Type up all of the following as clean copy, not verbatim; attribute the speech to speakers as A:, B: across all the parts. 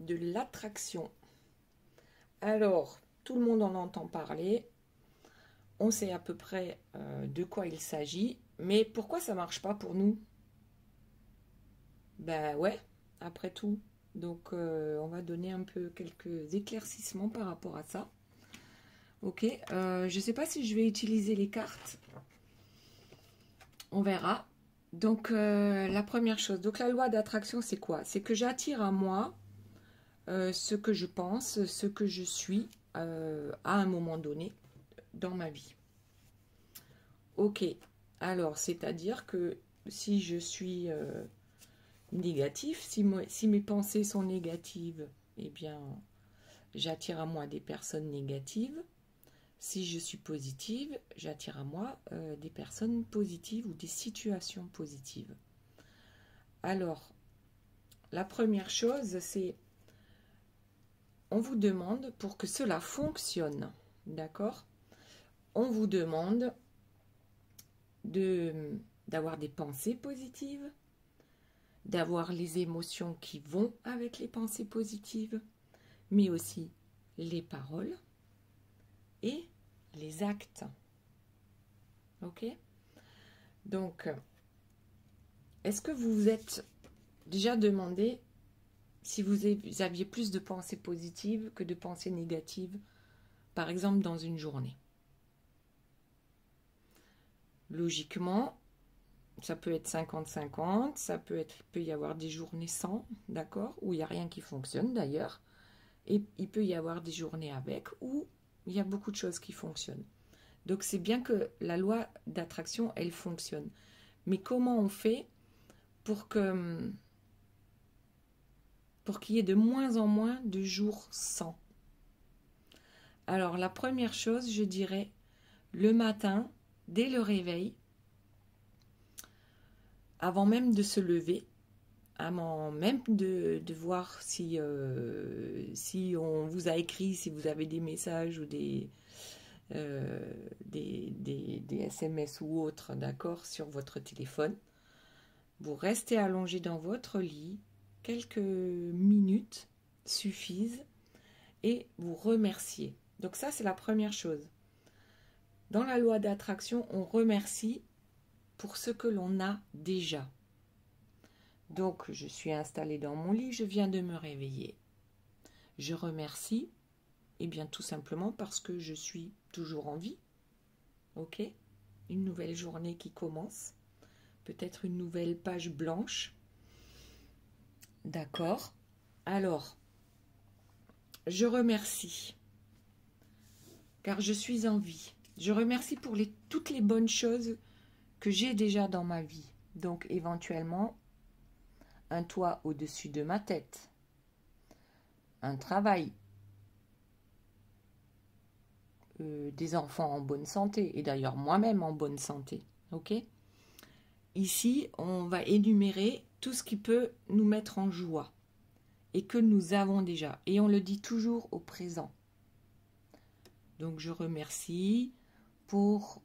A: de l'attraction. Alors, tout le monde en entend parler. On sait à peu près de quoi il s'agit. Mais pourquoi ça ne marche pas pour nous? Ben ouais, après tout. Donc, on va donner un peu quelques éclaircissements par rapport à ça. Ok, je ne sais pas si je vais utiliser les cartes. On verra. Donc, la première chose. Donc, la loi d'attraction, c'est quoi? C'est que j'attire à moi ce que je pense, ce que je suis à un moment donné dans ma vie. Ok, alors, c'est-à-dire que si je suis négatif, si mes pensées sont négatives, eh bien, j'attire à moi des personnes négatives. Si je suis positive, j'attire à moi des personnes positives ou des situations positives. Alors, la première chose, c'est on vous demande, pour que cela fonctionne, d'accord? On vous demande d'avoir des pensées positives, d'avoir les émotions qui vont avec les pensées positives, mais aussi les paroles et les actes. Ok? Donc, est-ce que vous vous êtes déjà demandé si vous aviez plus de pensées positives que de pensées négatives, par exemple dans une journée? Logiquement, ça peut être 50-50, ça peut y avoir des journées sans, d'accord, où il n'y a rien qui fonctionne d'ailleurs, et il peut y avoir des journées avec, où il y a beaucoup de choses qui fonctionnent. Donc c'est bien que la loi d'attraction, elle fonctionne. Mais comment on fait pour qu'il y ait de moins en moins de jours sans? Alors la première chose, je dirais, le matin, dès le réveil, avant même de se lever, avant même de voir si on vous a écrit, si vous avez des messages ou des SMS ou autres, d'accord, sur votre téléphone. Vous restez allongé dans votre lit, quelques minutes suffisent et vous remerciez. Donc ça, c'est la première chose. Dans la loi d'attraction, on remercie pour ce que l'on a déjà. Donc, je suis installée dans mon lit, je viens de me réveiller. Je remercie, et bien tout simplement parce que je suis toujours en vie. Ok? Une nouvelle journée qui commence. Peut-être une nouvelle page blanche. D'accord. Alors, je remercie, car je suis en vie. Je remercie pour toutes les bonnes choses que j'ai déjà dans ma vie. Donc, éventuellement, un toit au-dessus de ma tête, un travail, des enfants en bonne santé, et d'ailleurs moi-même en bonne santé. Ok ? Ici, on va énumérer tout ce qui peut nous mettre en joie et que nous avons déjà. Et on le dit toujours au présent. Donc, je remercie pour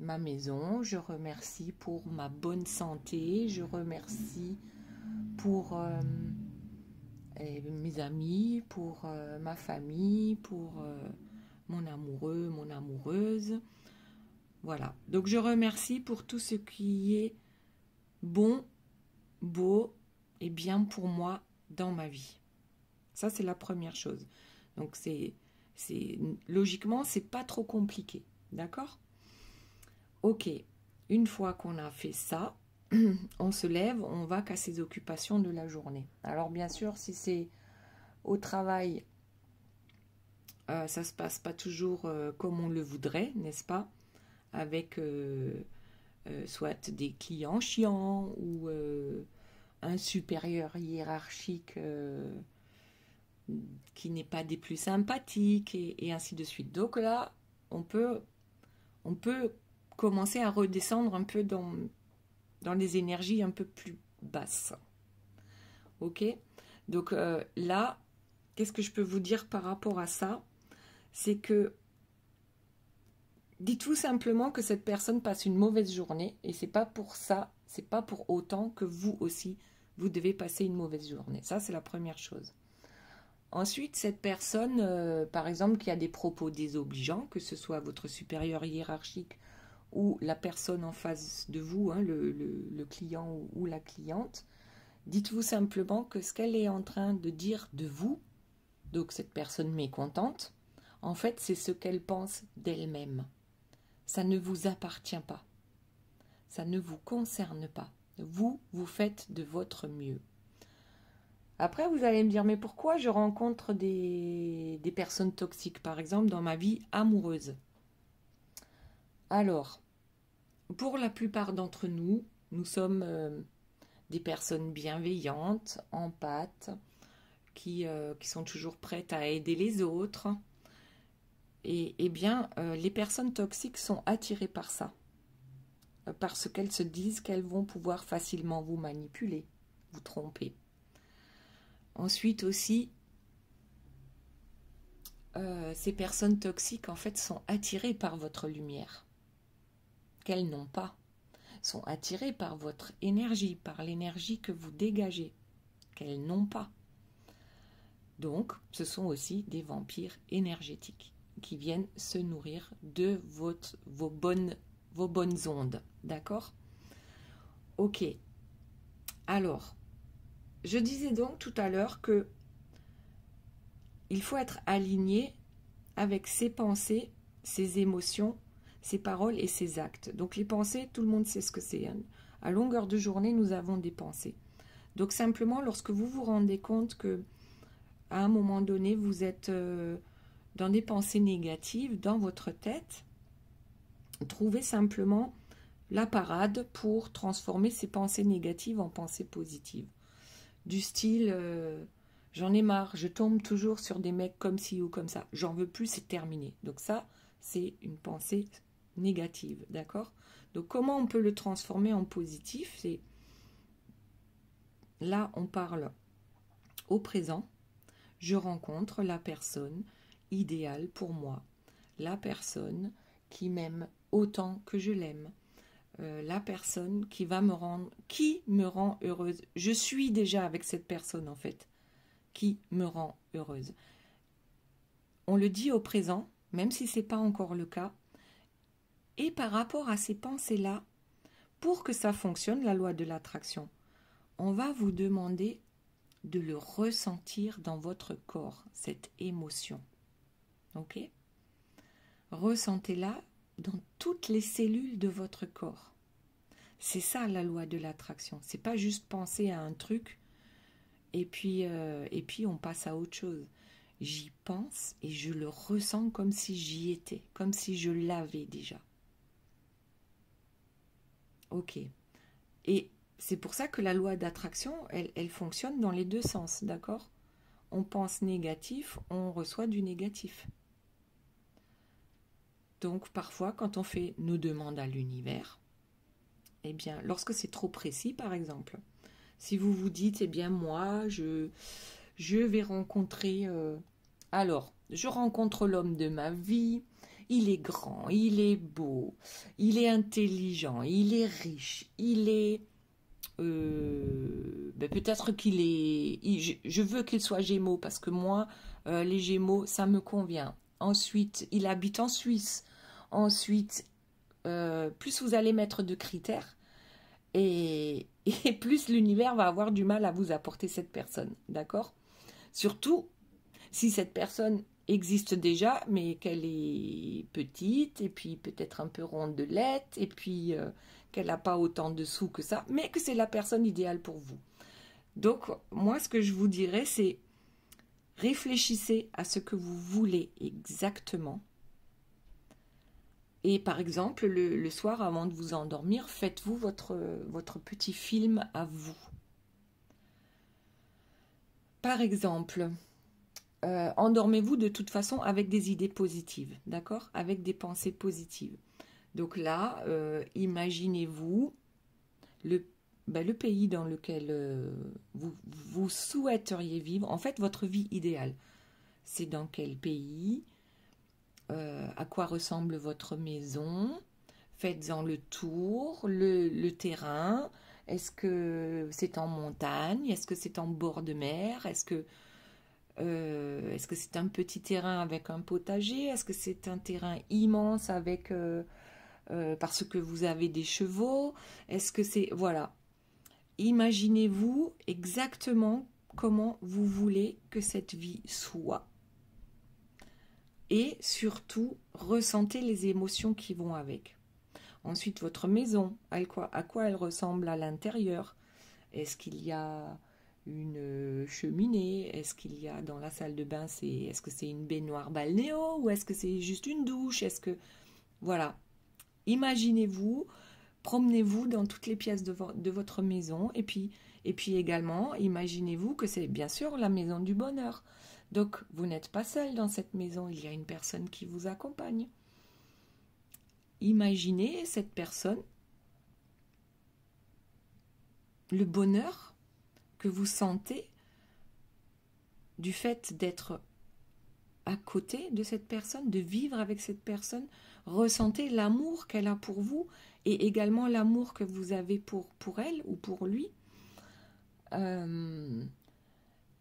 A: ma maison, je remercie pour ma bonne santé, je remercie pour mes amis, pour ma famille, pour mon amoureux, mon amoureuse. Voilà. Donc, je remercie pour tout ce qui est bon, beau et bien pour moi dans ma vie. Ça, c'est la première chose. Donc, logiquement, c'est pas trop compliqué. D'accord? Ok. Une fois qu'on a fait ça, on se lève, on va qu'à ses occupations de la journée. Alors, bien sûr, si c'est au travail, ça se passe pas toujours comme on le voudrait, n'est-ce pas? Avec soit des clients chiants ou un supérieur hiérarchique qui n'est pas des plus sympathiques et ainsi de suite. Donc là, on peut commencer à redescendre un peu dans les énergies un peu plus basses. Ok? Donc là, qu'est-ce que je peux vous dire par rapport à ça? C'est que dites-vous simplement que cette personne passe une mauvaise journée et c'est pas pour ça, c'est pas pour autant que vous aussi vous devez passer une mauvaise journée. Ça, c'est la première chose. Ensuite, cette personne, par exemple, qui a des propos désobligeants, que ce soit votre supérieur hiérarchique ou la personne en face de vous, hein, le client ou la cliente, dites-vous simplement que ce qu'elle est en train de dire de vous, donc cette personne mécontente, en fait, c'est ce qu'elle pense d'elle-même. Ça ne vous appartient pas. Ça ne vous concerne pas. Vous, vous faites de votre mieux. Après, vous allez me dire, mais pourquoi je rencontre des personnes toxiques, par exemple, dans ma vie amoureuse? Alors, pour la plupart d'entre nous, nous sommes des personnes bienveillantes, empathes, qui sont toujours prêtes à aider les autres. Et bien, les personnes toxiques sont attirées par ça, parce qu'elles se disent qu'elles vont pouvoir facilement vous manipuler, vous tromper. Ensuite aussi, ces personnes toxiques en fait sont attirées par votre lumière, qu'elles n'ont pas, sont attirées par votre énergie, par l'énergie que vous dégagez, qu'elles n'ont pas. Donc, ce sont aussi des vampires énergétiques qui viennent se nourrir de vos bonnes ondes, d'accord? Ok. Alors, je disais donc tout à l'heure que il faut être aligné avec ses pensées, ses émotions, ses paroles et ses actes. Donc les pensées, tout le monde sait ce que c'est. Hein. À longueur de journée, nous avons des pensées. Donc simplement, lorsque vous vous rendez compte que à un moment donné, vous êtes dans des pensées négatives dans votre tête, trouvez simplement la parade pour transformer ces pensées négatives en pensées positives. Du style, j'en ai marre, je tombe toujours sur des mecs comme ci ou comme ça, j'en veux plus, c'est terminé. Donc ça, c'est une pensée négative, d'accord? Donc comment on peut le transformer en positif? C'est là, on parle au présent. Je rencontre la personne idéale pour moi, la personne qui m'aime autant que je l'aime, la personne qui me rend heureuse. Je suis déjà avec cette personne en fait, qui me rend heureuse. On le dit au présent, même si ce n'est pas encore le cas, et par rapport à ces pensées-là, pour que ça fonctionne, la loi de l'attraction, on va vous demander de le ressentir dans votre corps, cette émotion. Ok? Ressentez-la dans toutes les cellules de votre corps. C'est ça la loi de l'attraction. C'est pas juste penser à un truc et puis on passe à autre chose. J'y pense et je le ressens comme si j'y étais, comme si je l'avais déjà. Ok. Et c'est pour ça que la loi d'attraction, elle fonctionne dans les deux sens, d'accord? On pense négatif, on reçoit du négatif. Donc parfois, quand on fait nos demandes à l'univers, eh bien, lorsque c'est trop précis, par exemple, si vous vous dites, eh bien, moi, je vais rencontrer... alors, je rencontre l'homme de ma vie, il est grand, il est beau, il est intelligent, il est riche, il est... peut-être qu'il est... Je veux qu'il soit Gémeaux, parce que moi, les Gémeaux, ça me convient. Ensuite, il habite en Suisse. Ensuite, plus vous allez mettre de critères, et plus l'univers va avoir du mal à vous apporter cette personne, d'accord? Surtout si cette personne existe déjà, mais qu'elle est petite, et puis peut-être un peu rondelette, et puis qu'elle n'a pas autant de sous que ça, mais que c'est la personne idéale pour vous. Donc, moi, ce que je vous dirais, c'est réfléchissez à ce que vous voulez exactement. Et par exemple, le soir, avant de vous endormir, faites-vous votre petit film à vous. Par exemple, endormez-vous de toute façon avec des idées positives, d'accord? Avec des pensées positives. Donc là, imaginez-vous le pays dans lequel vous souhaiteriez vivre. En fait, votre vie idéale, c'est dans quel pays? À quoi ressemble votre maison? Faites-en le tour, le terrain, Est-ce que c'est en montagne? Est-ce que c'est en bord de mer? Est-ce que c'est un petit terrain avec un potager? Est-ce que c'est un terrain immense avec parce que vous avez des chevaux? Est-ce que c'est... Voilà. Imaginez-vous exactement comment vous voulez que cette vie soit. Et surtout, ressentez les émotions qui vont avec. Ensuite, votre maison, à quoi elle ressemble à l'intérieur? Est-ce qu'il y a une cheminée? Est-ce qu'il y a dans la salle de bain, est-ce que c'est une baignoire balnéo ou est-ce que c'est juste une douche? Est-ce que... Voilà. Imaginez-vous, promenez-vous dans toutes les pièces de votre maison et puis également, imaginez-vous que c'est bien sûr la maison du bonheur. Donc, vous n'êtes pas seul dans cette maison, il y a une personne qui vous accompagne. Imaginez cette personne, le bonheur que vous sentez du fait d'être à côté de cette personne, de vivre avec cette personne. Ressentez l'amour qu'elle a pour vous et également l'amour que vous avez pour elle ou pour lui.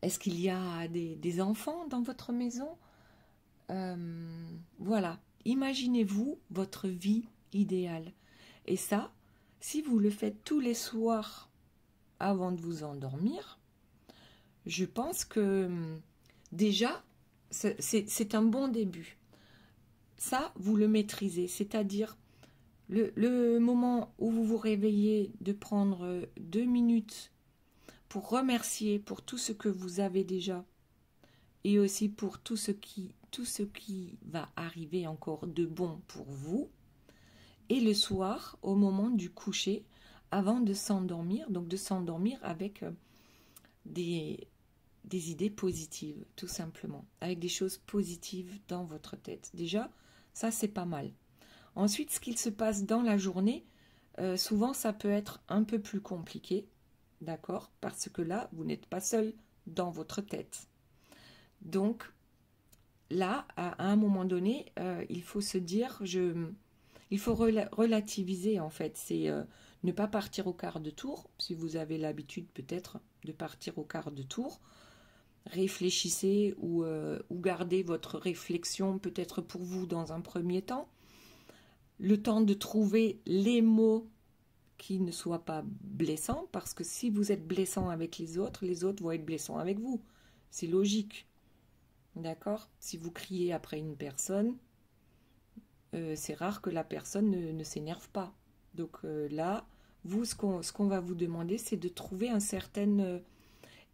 A: Est-ce qu'il y a des enfants dans votre maison? Voilà. Imaginez-vous votre vie idéale. Et ça, si vous le faites tous les soirs avant de vous endormir, je pense que déjà, c'est un bon début. Ça, vous le maîtrisez, c'est-à-dire le moment où vous vous réveillez, de prendre 2 minutes pour remercier pour tout ce que vous avez déjà et aussi pour tout ce qui va arriver encore de bon pour vous. Et le soir, au moment du coucher, avant de s'endormir, donc de s'endormir avec des idées positives, tout simplement, avec des choses positives dans votre tête. Déjà, ça c'est pas mal. Ensuite, ce qu'il se passe dans la journée, souvent ça peut être un peu plus compliqué, d'accord? Parce que là, vous n'êtes pas seul dans votre tête. Donc, là, à un moment donné, il faut se dire, il faut relativiser en fait. C'est ne pas partir au quart de tour, si vous avez l'habitude peut-être de partir au quart de tour. Réfléchissez ou gardez votre réflexion peut-être pour vous dans un premier temps. Le temps de trouver les mots qui ne soient pas blessants, parce que si vous êtes blessant avec les autres vont être blessants avec vous. C'est logique. D'accord? Si vous criez après une personne, c'est rare que la personne ne s'énerve pas. Donc là, vous, ce qu'on va vous demander, c'est de trouver un certain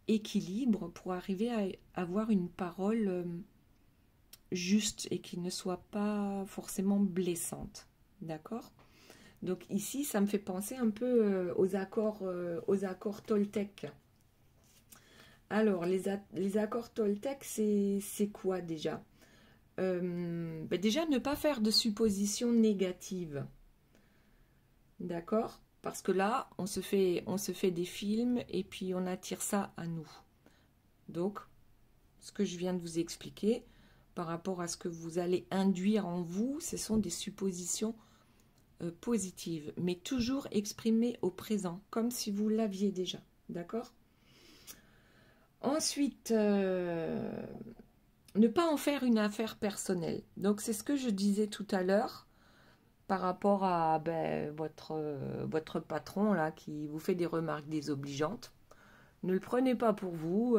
A: équilibre pour arriver à avoir une parole juste et qui ne soit pas forcément blessante. D'accord? Donc ici, ça me fait penser un peu aux accords Toltec. Alors, les accords Toltec, c'est quoi déjà? Déjà, ne pas faire de suppositions négatives. D'accord? Parce que là, on se fait des films et puis on attire ça à nous. Donc, ce que je viens de vous expliquer, par rapport à ce que vous allez induire en vous, ce sont des suppositions positives, mais toujours exprimées au présent, comme si vous l'aviez déjà. D'accord? Ensuite, ne pas en faire une affaire personnelle. Donc, c'est ce que je disais tout à l'heure par rapport à votre patron là qui vous fait des remarques désobligeantes. Ne le prenez pas pour vous.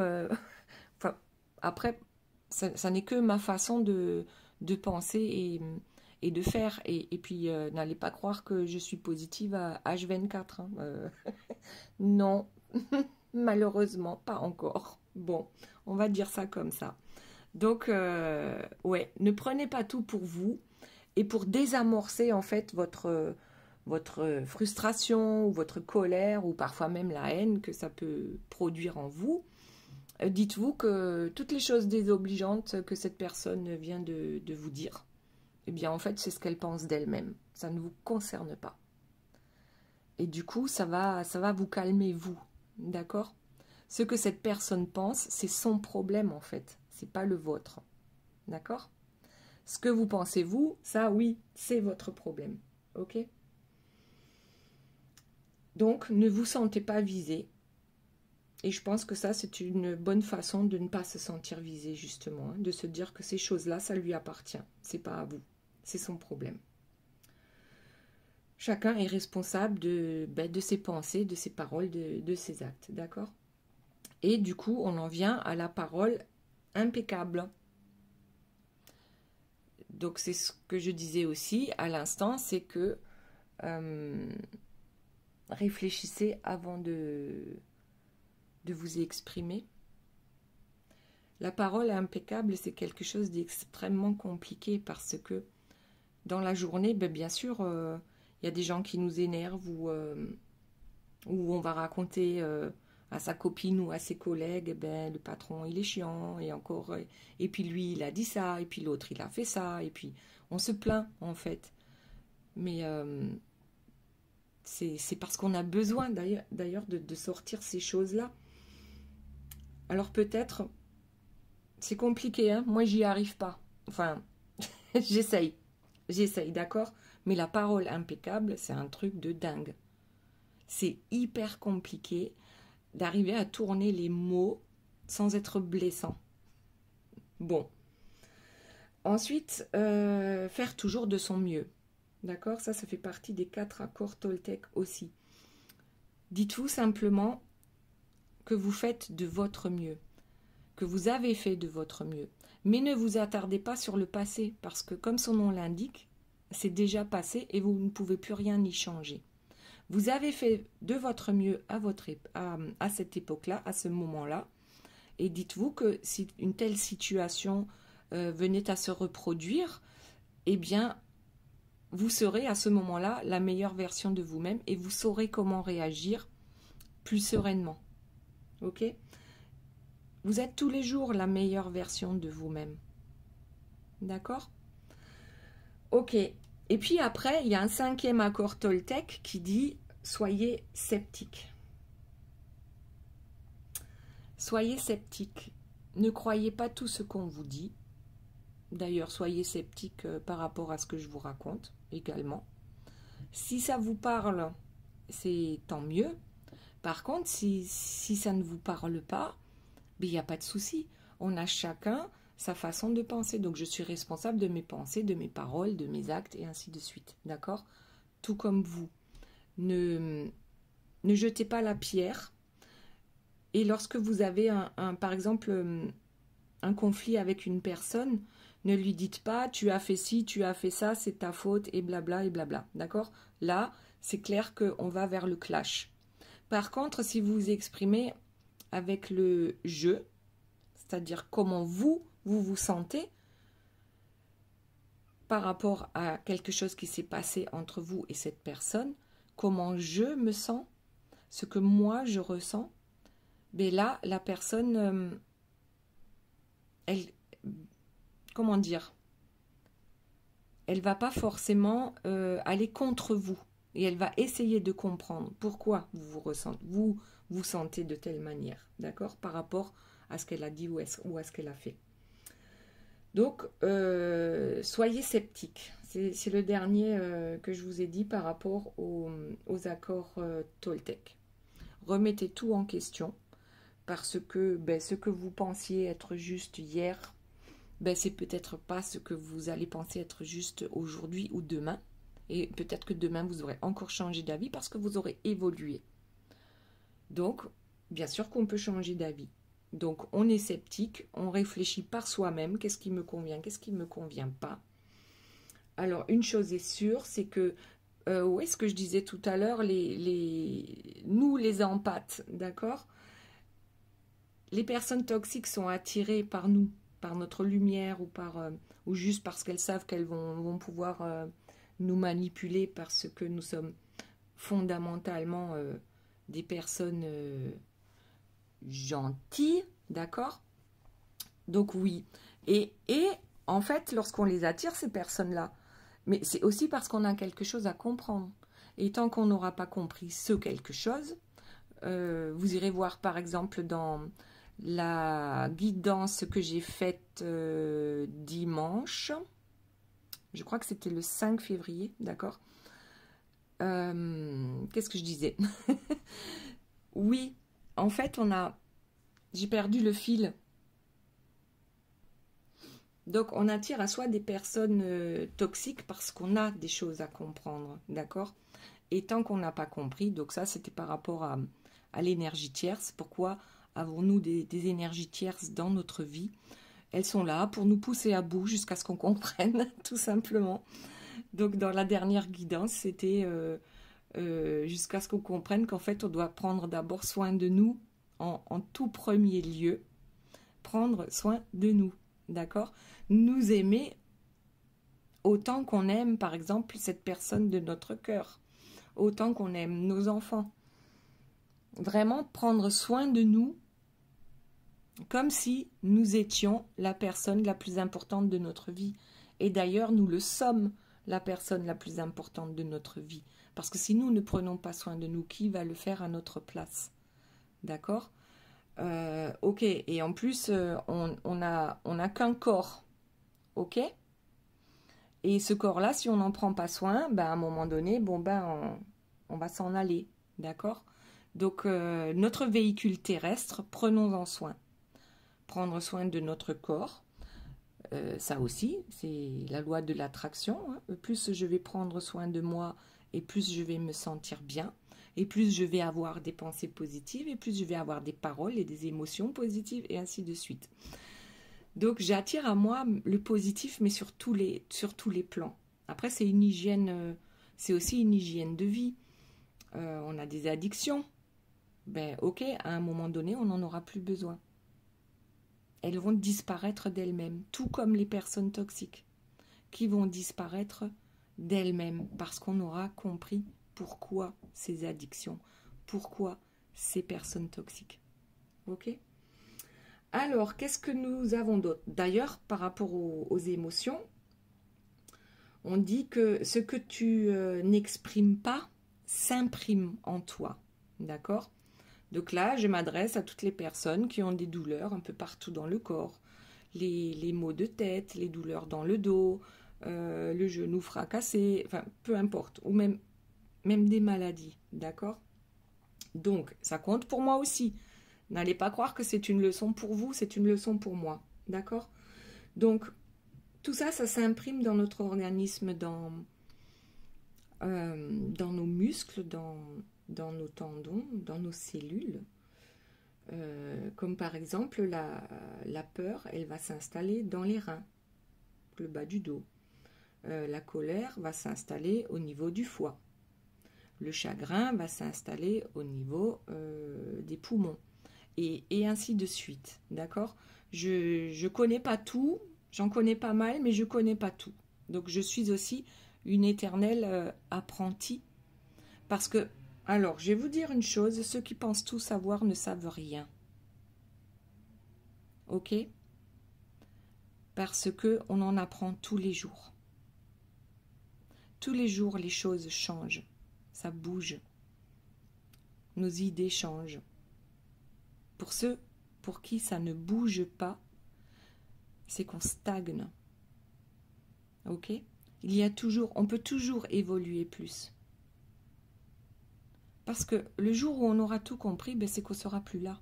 A: Enfin, après, ça n'est que ma façon de penser et de faire. Et puis, n'allez pas croire que je suis positive à H24. Hein. Non, malheureusement, pas encore. Bon, on va dire ça comme ça. Donc, ouais, ne prenez pas tout pour vous. Et pour désamorcer, en fait, votre frustration ou votre colère ou parfois même la haine que ça peut produire en vous, dites-vous que toutes les choses désobligeantes que cette personne vient de vous dire, eh bien, en fait, c'est ce qu'elle pense d'elle-même. Ça ne vous concerne pas. Et du coup, ça va vous calmer, vous. D'accord? Ce que cette personne pense, c'est son problème, en fait. C'est pas le vôtre. D'accord? Ce que vous pensez, vous, ça, oui, c'est votre problème. Ok? Donc, ne vous sentez pas visé. Et je pense que ça, c'est une bonne façon de ne pas se sentir visé, justement. Hein, de se dire que ces choses-là, ça lui appartient. C'est pas à vous. C'est son problème. Chacun est responsable de ses pensées, de ses paroles, de ses actes. D'accord? Et du coup, on en vient à la parole impeccable. Donc, c'est ce que je disais aussi à l'instant, c'est que réfléchissez avant de vous exprimer. La parole impeccable, c'est quelque chose d'extrêmement compliqué parce que dans la journée, bien sûr, il y a des gens qui nous énervent ou on va raconter à sa copine ou à ses collègues, le patron, il est chiant, et encore, et puis lui, il a dit ça, et puis l'autre, il a fait ça, et puis on se plaint, en fait. Mais c'est parce qu'on a besoin, d'ailleurs, de sortir ces choses-là. Alors peut-être, c'est compliqué, hein, moi, j'y arrive pas. Enfin, j'essaye, d'accord? Mais la parole impeccable, c'est un truc de dingue. C'est hyper compliqué d'arriver à tourner les mots sans être blessant. Bon. Ensuite, faire toujours de son mieux. D'accord? Ça fait partie des 4 accords Toltec aussi. Dites-vous simplement que vous faites de votre mieux, que vous avez fait de votre mieux. Mais ne vous attardez pas sur le passé, parce que comme son nom l'indique, c'est déjà passé et vous ne pouvez plus rien y changer. Vous avez fait de votre mieux à cette époque-là, à ce moment-là, et dites-vous que si une telle situation venait à se reproduire, eh bien, vous serez à ce moment-là la meilleure version de vous-même et vous saurez comment réagir plus sereinement. Ok? Vous êtes tous les jours la meilleure version de vous-même. D'accord? Ok. Et puis après, il y a un 5e accord Toltec qui dit « Soyez sceptique ». Soyez sceptique. Ne croyez pas tout ce qu'on vous dit. D'ailleurs, soyez sceptique par rapport à ce que je vous raconte également. Si ça vous parle, c'est tant mieux. Par contre, si ça ne vous parle pas, il n'y a pas de souci. On a chacun sa façon de penser. Donc, je suis responsable de mes pensées, de mes paroles, de mes actes et ainsi de suite. D'accord? Tout comme vous. Ne jetez pas la pierre. Et lorsque vous avez, par exemple, un conflit avec une personne, ne lui dites pas « tu as fait ci, tu as fait ça, c'est ta faute » et blabla et blabla. D'accord? Là, c'est clair qu'on va vers le clash. Par contre, si vous vous exprimez avec le « je », c'est-à-dire comment vous vous sentez par rapport à quelque chose qui s'est passé entre vous et cette personne, comment je me sens, ce que moi je ressens, mais là, la personne, elle, comment dire, elle va pas forcément aller contre vous et elle va essayer de comprendre pourquoi vous vous sentez de telle manière, d'accord, par rapport à ce qu'elle a dit ou à ce qu'elle a fait. Donc, soyez sceptiques. C'est le dernier que je vous ai dit par rapport aux accords Toltec. Remettez tout en question parce que ce que vous pensiez être juste hier, c'est peut-être pas ce que vous allez penser être juste aujourd'hui ou demain. Et peut-être que demain, vous aurez encore changé d'avis parce que vous aurez évolué. Donc, bien sûr qu'on peut changer d'avis. Donc, on est sceptique, on réfléchit par soi-même, qu'est-ce qui me convient, qu'est-ce qui ne me convient pas. Alors, une chose est sûre, c'est que, où est-ce que je disais tout à l'heure, nous les empathes, d'accord? Les personnes toxiques sont attirées par nous, par notre lumière ou juste parce qu'elles savent qu'elles vont pouvoir nous manipuler parce que nous sommes fondamentalement des personnes gentilles, d'accord? Donc oui. Et en fait, lorsqu'on les attire, ces personnes-là, mais c'est aussi parce qu'on a quelque chose à comprendre. Et tant qu'on n'aura pas compris ce quelque chose, vous irez voir par exemple dans la guidance que j'ai faite dimanche, je crois que c'était le 5 février, d'accord, qu'est-ce que je disais? Oui, en fait, j'ai perdu le fil. Donc, on attire à soi des personnes toxiques parce qu'on a des choses à comprendre, d'accord? Et tant qu'on n'a pas compris, donc ça, c'était par rapport à l'énergie tierce. Pourquoi avons-nous des énergies tierces dans notre vie? Elles sont là pour nous pousser à bout jusqu'à ce qu'on comprenne, tout simplement. Donc, dans la dernière guidance, c'était jusqu'à ce qu'on comprenne qu'en fait, on doit prendre d'abord soin de nous en tout premier lieu. Prendre soin de nous, d'accord? Nous aimer autant qu'on aime, par exemple, cette personne de notre cœur, autant qu'on aime nos enfants. Vraiment prendre soin de nous comme si nous étions la personne la plus importante de notre vie. Et d'ailleurs, nous le sommes, la personne la plus importante de notre vie. Parce que si nous ne prenons pas soin de nous, qui va le faire à notre place? D'accord? Ok, et en plus, on n'a qu'un corps. Ok? Et ce corps-là, si on n'en prend pas soin, ben, à un moment donné, on va s'en aller. D'accord? Donc, notre véhicule terrestre, prenons-en soin. Prendre soin de notre corps, ça aussi, c'est la loi de l'attraction. Hein. Plus je vais prendre soin de moi et plus je vais me sentir bien, et plus je vais avoir des pensées positives, et plus je vais avoir des paroles et des émotions positives, et ainsi de suite. Donc j'attire à moi le positif, mais sur tous les plans. Après, c'est une hygiène, c'est aussi une hygiène de vie. On a des addictions. Ben ok, à un moment donné, on n'en aura plus besoin. Elles vont disparaître d'elles-mêmes, tout comme les personnes toxiques, qui vont disparaître d'elles-mêmes, parce qu'on aura compris pourquoi ces addictions, pourquoi ces personnes toxiques. Ok ? Alors, qu'est-ce que nous avons d'autre? D'ailleurs, par rapport aux émotions, on dit que ce que tu n'exprimes pas s'imprime en toi. D'accord? Donc là, je m'adresse à toutes les personnes qui ont des douleurs un peu partout dans le corps. Les maux de tête, les douleurs dans le dos, le genou fracassé, enfin, peu importe. Ou même des maladies. D'accord? Donc, ça compte pour moi aussi. N'allez pas croire que c'est une leçon pour vous, c'est une leçon pour moi. D'accord? Donc, tout ça, ça s'imprime dans notre organisme, dans nos muscles, dans nos tendons, dans nos cellules. Comme par exemple, la peur, elle va s'installer dans les reins, le bas du dos. La colère va s'installer au niveau du foie. Le chagrin va s'installer au niveau des poumons. Et ainsi de suite, d'accord? Je connais pas tout, j'en connais pas mal, mais je connais pas tout. Donc je suis aussi une éternelle apprentie. Parce que, alors, je vais vous dire une chose, ceux qui pensent tout savoir ne savent rien. Ok? Parce que on en apprend tous les jours. Tous les jours, les choses changent, ça bouge. Nos idées changent. Pour ceux pour qui ça ne bouge pas, c'est qu'on stagne. Ok? On peut toujours évoluer plus. Parce que le jour où on aura tout compris, ben c'est qu'on ne sera plus là.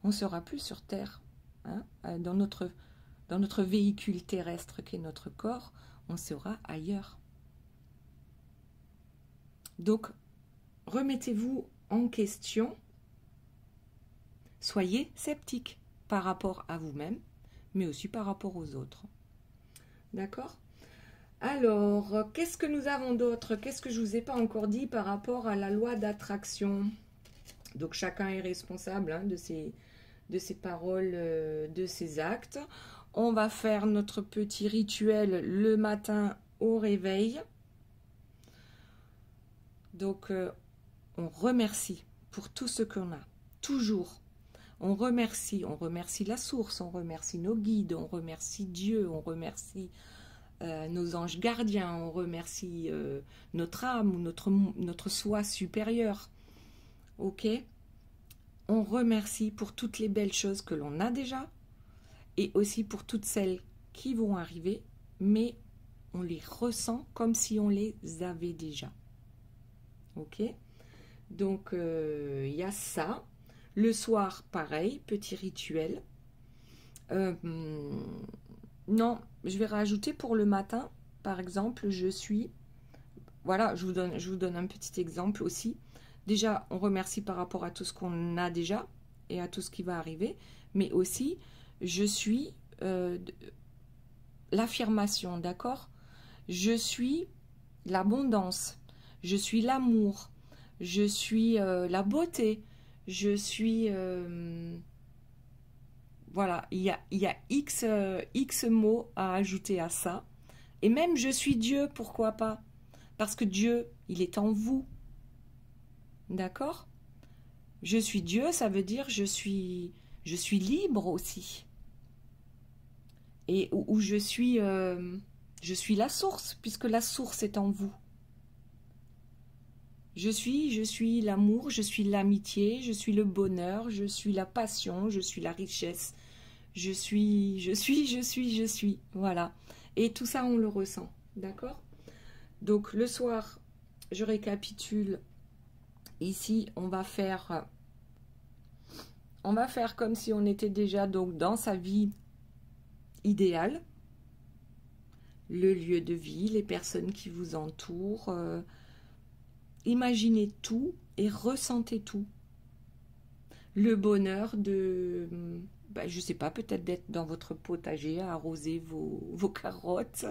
A: On ne sera plus sur Terre. Hein? Dans notre véhicule terrestre qui est notre corps, on sera ailleurs. Donc, remettez-vous en question. Soyez sceptique par rapport à vous-même, mais aussi par rapport aux autres. D'accord? Alors, qu'est-ce que nous avons d'autre? Qu'est-ce que je ne vous ai pas encore dit par rapport à la loi d'attraction? Donc, chacun est responsable de ses paroles, de ses actes. On va faire notre petit rituel le matin au réveil. Donc, on remercie pour tout ce qu'on a, toujours. On remercie la source, on remercie nos guides, on remercie Dieu, on remercie nos anges gardiens, on remercie notre âme ou notre soi supérieur. Ok? On remercie pour toutes les belles choses que l'on a déjà et aussi pour toutes celles qui vont arriver, mais on les ressent comme si on les avait déjà. Ok, donc il y a ça. Le soir, pareil, petit rituel. Non, je vais rajouter pour le matin, par exemple, je suis... Voilà, je vous donne un petit exemple aussi. Déjà, on remercie par rapport à tout ce qu'on a déjà et à tout ce qui va arriver, mais aussi, je suis l'affirmation, d'accord? Je suis l'abondance, je suis l'amour, je suis la beauté, je suis... voilà, il y a X mots à ajouter à ça. Et même je suis Dieu, pourquoi pas? Parce que Dieu, il est en vous. D'accord? Je suis Dieu, ça veut dire je suis libre aussi. Et où je suis la source, puisque la source est en vous. Je suis l'amour, je suis l'amitié, je suis le bonheur, je suis la passion, je suis la richesse. Je suis. Voilà. Et tout ça, on le ressent. D'accord? Donc, le soir, je récapitule. Ici, on va faire comme si on était déjà donc dans sa vie idéale. Le lieu de vie, les personnes qui vous entourent. Imaginez tout et ressentez tout. Le bonheur de, je sais pas, peut-être d'être dans votre potager à arroser vos carottes.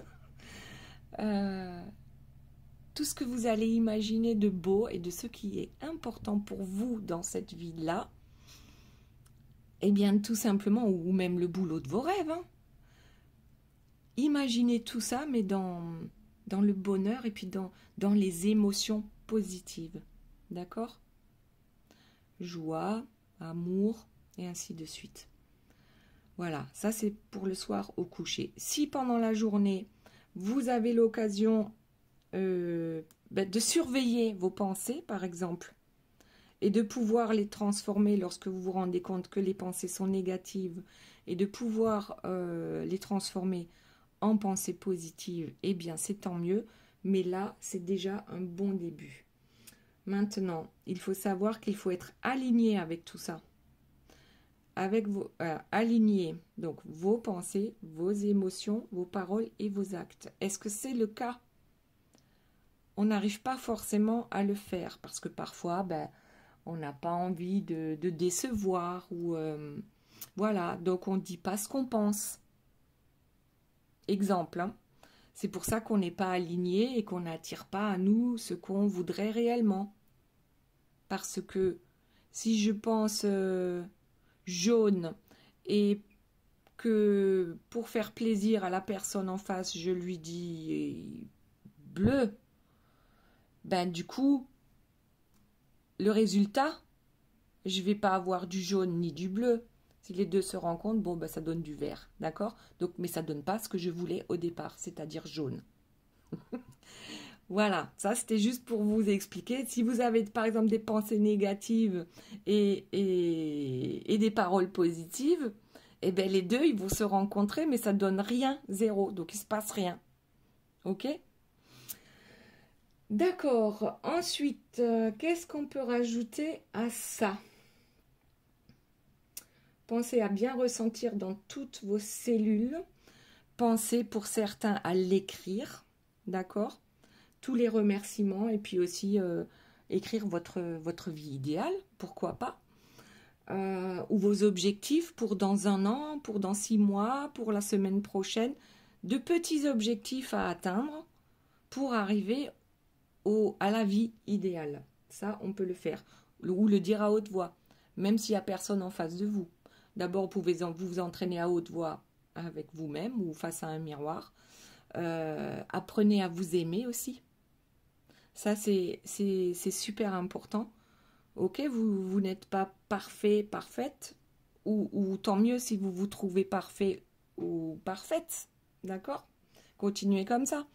A: Tout ce que vous allez imaginer de beau et de ce qui est important pour vous dans cette vie-là, eh bien tout simplement, ou même le boulot de vos rêves. Hein. Imaginez tout ça, mais dans le bonheur et puis dans les émotions positives. D'accord? Joie, amour, et ainsi de suite. Voilà, ça c'est pour le soir au coucher. Si pendant la journée, vous avez l'occasion de surveiller vos pensées, par exemple, et de pouvoir les transformer lorsque vous vous rendez compte que les pensées sont négatives, et de pouvoir les transformer en pensées positives, eh bien c'est tant mieux, mais là c'est déjà un bon début. Maintenant, il faut savoir qu'il faut être aligné avec tout ça. Aligner donc vos pensées, vos émotions, vos paroles et vos actes. Est-ce que c'est le cas? On n'arrive pas forcément à le faire parce que parfois, on n'a pas envie de décevoir ou voilà, donc on ne dit pas ce qu'on pense. Exemple, hein. C'est pour ça qu'on n'est pas aligné et qu'on n'attire pas à nous ce qu'on voudrait réellement. Parce que si je pense jaune et que pour faire plaisir à la personne en face, je lui dis bleu, du coup, le résultat, je ne vais pas avoir du jaune ni du bleu. Si les deux se rencontrent, ça donne du vert, d'accord? Donc, mais ça ne donne pas ce que je voulais au départ, c'est-à-dire jaune. Voilà, ça c'était juste pour vous expliquer. Si vous avez par exemple des pensées négatives et des paroles positives, eh bien les deux ils vont se rencontrer, mais ça donne rien, zéro. Donc il ne se passe rien. Ok? D'accord. Ensuite, qu'est-ce qu'on peut rajouter à ça? Pensez à bien ressentir dans toutes vos cellules. Pensez pour certains à l'écrire, d'accord? Tous les remerciements et puis aussi écrire votre vie idéale, pourquoi pas, ou vos objectifs pour dans 1 an, pour dans 6 mois, pour la semaine prochaine, de petits objectifs à atteindre pour arriver à la vie idéale. Ça, on peut le faire, ou le dire à haute voix, même s'il n'y a personne en face de vous. D'abord, vous pouvez vous entraîner à haute voix avec vous-même ou face à un miroir. Apprenez à vous aimer aussi. Ça, c'est super important. Ok, vous n'êtes pas parfait, parfaite, ou tant mieux si vous vous trouvez parfait ou parfaite. D'accord? Continuez comme ça.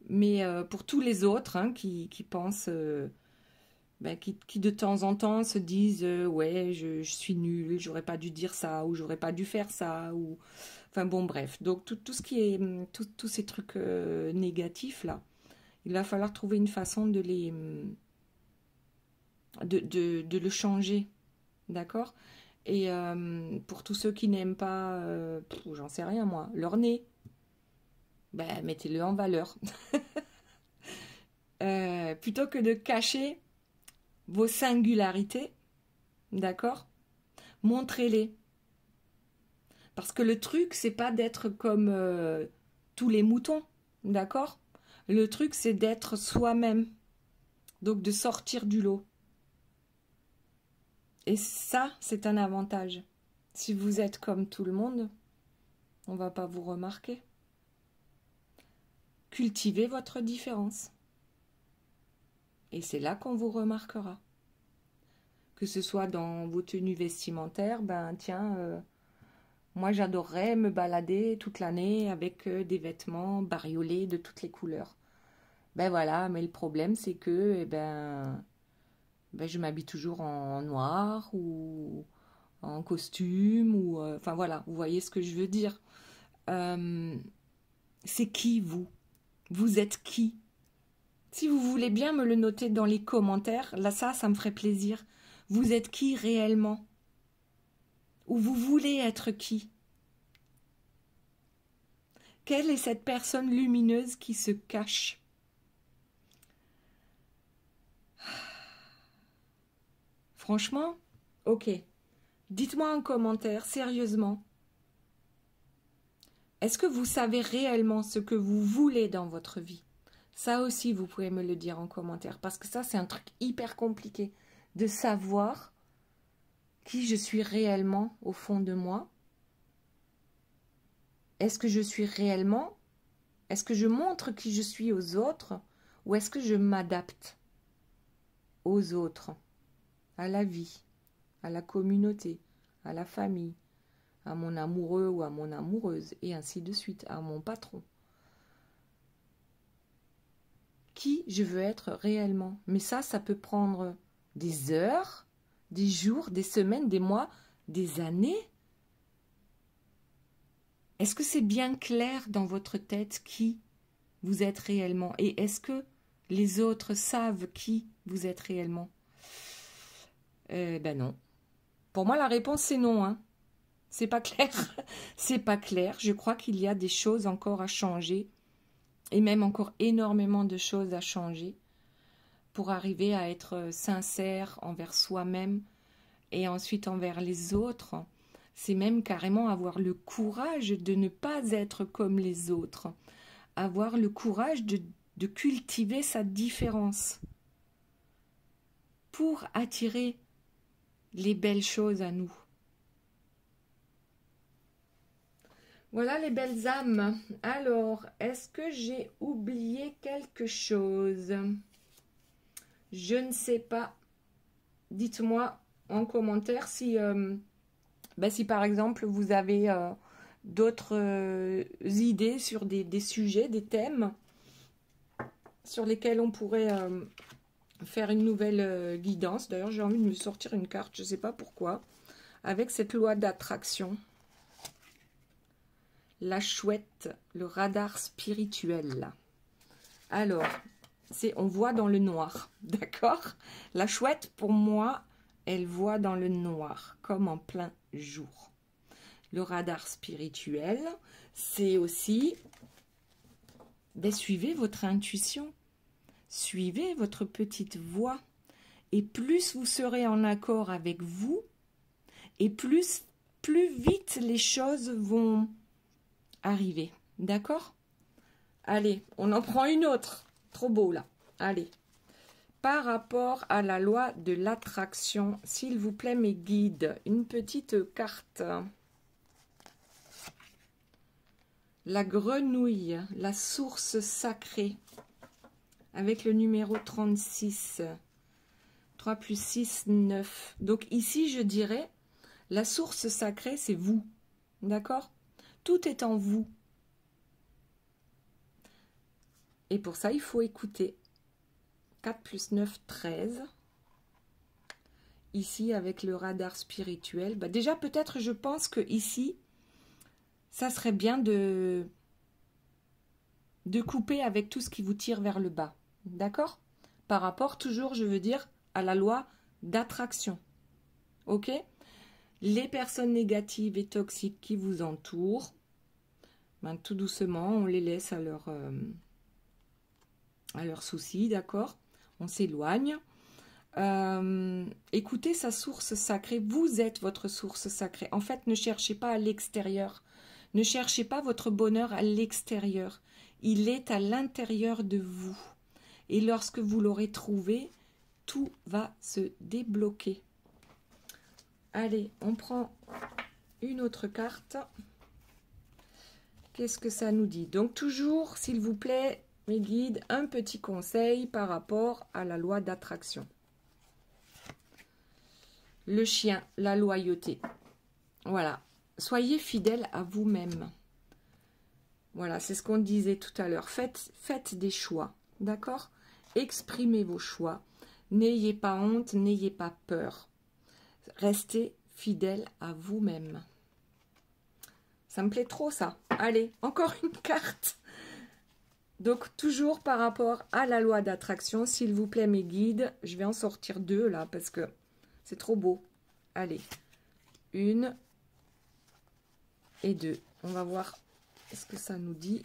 A: Mais pour tous les autres qui pensent, qui de temps en temps se disent ouais, je suis nulle, j'aurais pas dû dire ça, ou j'aurais pas dû faire ça, ou enfin bon, bref. Donc tout ce qui est, tous ces trucs négatifs là, Il va falloir trouver une façon de le changer. D'accord? Et pour tous ceux qui n'aiment pas, j'en sais rien moi, leur nez, ben, mettez-le en valeur. Plutôt que de cacher vos singularités, d'accord? Montrez-les. Parce que le truc, c'est pas d'être comme tous les moutons, d'accord? Le truc, c'est d'être soi-même. Donc de sortir du lot. Et ça, c'est un avantage. Si vous êtes comme tout le monde, on ne va pas vous remarquer. Cultivez votre différence. Et c'est là qu'on vous remarquera. Que ce soit dans vos tenues vestimentaires, ben tiens, moi j'adorerais me balader toute l'année avec des vêtements bariolés de toutes les couleurs. Ben voilà, mais le problème c'est que je m'habille toujours en noir ou en costume ou enfin voilà, vous voyez ce que je veux dire. C'est qui vous? Vous êtes qui? Si vous voulez bien me le noter dans les commentaires, là ça me ferait plaisir. Vous êtes qui réellement? Ou vous voulez être qui? Quelle est cette personne lumineuse qui se cache? Franchement, ok. Dites-moi en commentaire, sérieusement. Est-ce que vous savez réellement ce que vous voulez dans votre vie? Ça aussi, vous pouvez me le dire en commentaire. Parce que ça, c'est un truc hyper compliqué. De savoir qui je suis réellement au fond de moi. Est-ce que je suis réellement? Est-ce que je montre qui je suis aux autres? Ou est-ce que je m'adapte aux autres? À la vie, à la communauté, à la famille, à mon amoureux ou à mon amoureuse, et ainsi de suite, à mon patron. Qui je veux être réellement? Mais ça peut prendre des heures, des jours, des semaines, des mois, des années. Est-ce que c'est bien clair dans votre tête qui vous êtes réellement? Et est-ce que les autres savent qui vous êtes réellement? Ben non. Pour moi, la réponse, c'est non. Hein. C'est pas clair. C'est pas clair. Je crois qu'il y a des choses encore à changer. Et même encore énormément de choses à changer pour arriver à être sincère envers soi-même et ensuite envers les autres. C'est même carrément avoir le courage de ne pas être comme les autres. Avoir le courage de cultiver sa différence pour attirer les belles choses à nous. Voilà les belles âmes. Alors, est-ce que j'ai oublié quelque chose? Je ne sais pas. Dites-moi en commentaire si, si par exemple vous avez d'autres idées sur des sujets, des thèmes sur lesquels on pourrait faire une nouvelle guidance. D'ailleurs, j'ai envie de me sortir une carte, je ne sais pas pourquoi, avec cette loi d'attraction. La chouette, le radar spirituel. Alors, on voit dans le noir, d'accord? La chouette, pour moi, elle voit dans le noir, comme en plein jour. Le radar spirituel, c'est aussi, suivez votre intuition, suivez votre petite voix, et plus vous serez en accord avec vous, et plus vite les choses vont arriver, d'accord? Allez, on en prend une autre. Trop beau, là. Allez. Par rapport à la loi de l'attraction, s'il vous plaît, mes guides, une petite carte. La grenouille, la source sacrée, avec le numéro 36. 3 plus 6, 9. Donc ici, je dirais, la source sacrée, c'est vous. D'accord? Tout est en vous. Et pour ça, il faut écouter. 4 plus 9, 13. Ici, avec le radar spirituel. Déjà, peut-être, je pense que ici, ça serait bien de de couper avec tout ce qui vous tire vers le bas. D'accord? Par rapport, toujours, je veux dire, à la loi d'attraction. Ok? Les personnes négatives et toxiques qui vous entourent, ben, tout doucement, on les laisse à leurs soucis, d'accord? On s'éloigne. Écoutez sa source sacrée. Vous êtes votre source sacrée. En fait, ne cherchez pas à l'extérieur. Ne cherchez pas votre bonheur à l'extérieur. Il est à l'intérieur de vous. Et lorsque vous l'aurez trouvé, tout va se débloquer. Allez, on prend une autre carte. Qu'est-ce que ça nous dit? Donc toujours, s'il vous plaît, mes guides, un petit conseil par rapport à la loi d'attraction. Le chien, la loyauté. Voilà. Soyez fidèle à vous-même. Voilà, c'est ce qu'on disait tout à l'heure. Faites des choix, d'accord? Exprimez vos choix. N'ayez pas honte, n'ayez pas peur. Restez fidèle à vous-même. Ça me plaît trop, ça. Allez, encore une carte. Donc, toujours par rapport à la loi d'attraction, s'il vous plaît, mes guides, je vais en sortir deux, là, parce que c'est trop beau. Allez, 1 et 2. On va voir ce que ça nous dit.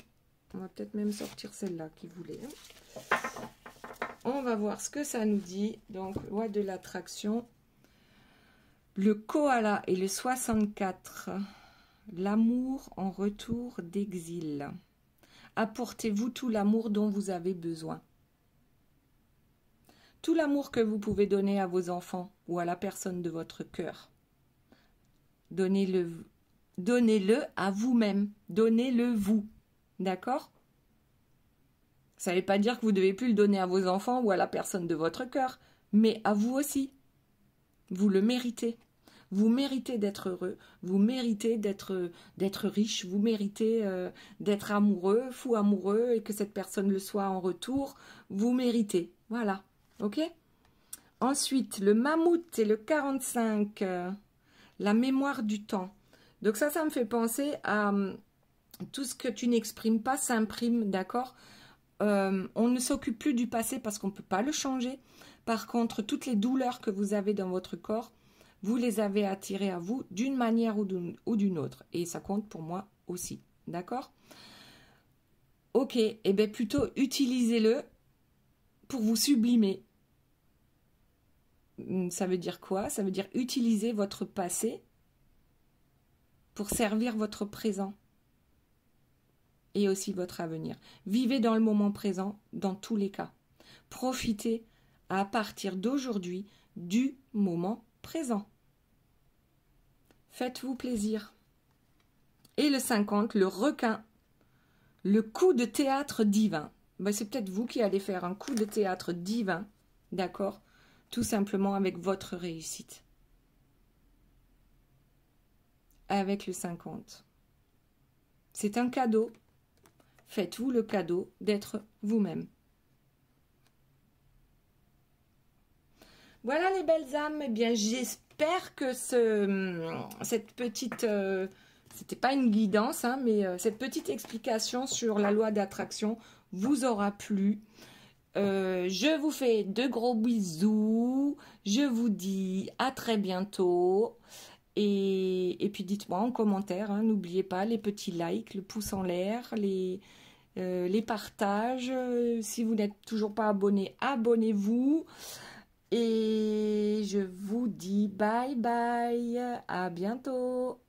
A: On va peut-être même sortir celle-là qui voulait. On va voir ce que ça nous dit. Donc, loi de l'attraction. Le koala et le 64. L'amour en retour d'exil. Apportez-vous tout l'amour dont vous avez besoin. Tout l'amour que vous pouvez donner à vos enfants ou à la personne de votre cœur. Donnez-le à vous-même. Donnez-le vous. D'accord? Ça ne veut pas dire que vous ne devez plus le donner à vos enfants ou à la personne de votre cœur, mais à vous aussi. Vous le méritez. Vous méritez d'être heureux, vous méritez d'être riche, vous méritez d'être amoureux, fou amoureux, et que cette personne le soit en retour. Vous méritez. Voilà. Ok? Ensuite, le mammouth et le 45, la mémoire du temps. Donc ça me fait penser à tout ce que tu n'exprimes pas s'imprime, d'accord? On ne s'occupe plus du passé parce qu'on ne peut pas le changer. Par contre, toutes les douleurs que vous avez dans votre corps, vous les avez attirées à vous d'une manière ou d'une autre. Et ça compte pour moi aussi. D'accord? Ok, et bien plutôt utilisez-le pour vous sublimer. Ça veut dire quoi? Ça veut dire utiliser votre passé pour servir votre présent et aussi votre avenir. Vivez dans le moment présent dans tous les cas. Profitez à partir d'aujourd'hui du moment présent. Faites-vous plaisir. Et le 50, le requin, le coup de théâtre divin. Ben, c'est peut-être vous qui allez faire un coup de théâtre divin, d'accord? Tout simplement avec votre réussite. Avec le 50. C'est un cadeau. Faites-vous le cadeau d'être vous-même. Voilà les belles âmes. Eh bien, j'espère que cette petite... c'était pas une guidance, hein, mais cette petite explication sur la loi d'attraction vous aura plu. Je vous fais de gros bisous. Je vous dis à très bientôt. Et puis dites-moi en commentaire, hein, n'oubliez pas les petits likes, le pouce en l'air, les partages. Si vous n'êtes toujours pas abonné, abonnez-vous. Et je vous dis bye bye, à bientôt.